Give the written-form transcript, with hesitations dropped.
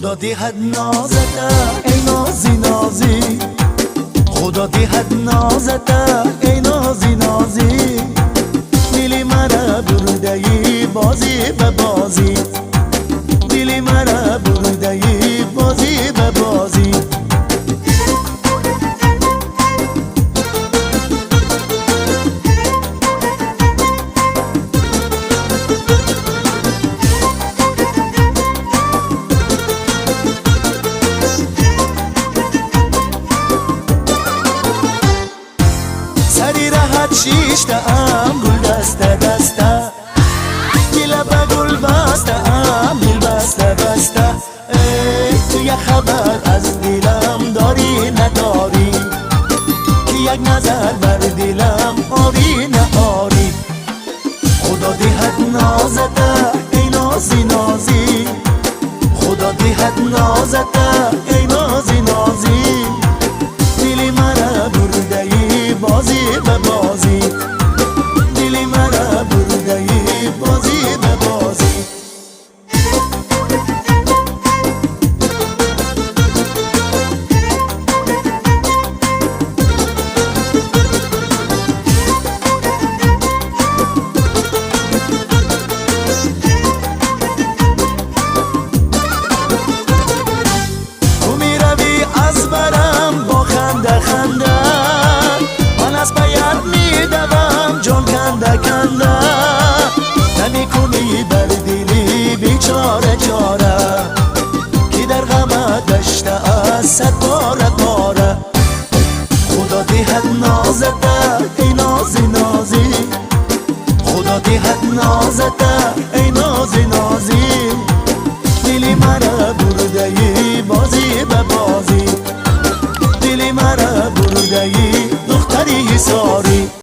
خدا دهد نازته ای نازی نازی، خدا دهد نازته ای نازی نازی. دلی مرا برده ای بازی به بازی، دلی مرا برده ای بازی به بازی. سری راحت شیشته ام گل دسته دسته، گله به گل بسته ام دل بسته بسته. ای تو یک خبر از دلم داری نداری، که یک نظر بر دلم آری نه آری. خدا دهد نازته ای نازی نازی، خدا دهد نازته ای نازی نازی. دلی مرا برده ای بازی به بازی، دلی مرا برده ای بازی به بازی. تو می روی از برم با خنده خنده، من از پیت می دوم جان کنده کنده. نمی کنی بر دلی بیچاره چاره، که در غمت گشته از صد پاره پاره. خدا دهد نازته ای نازی نازی، خدا دهد نازته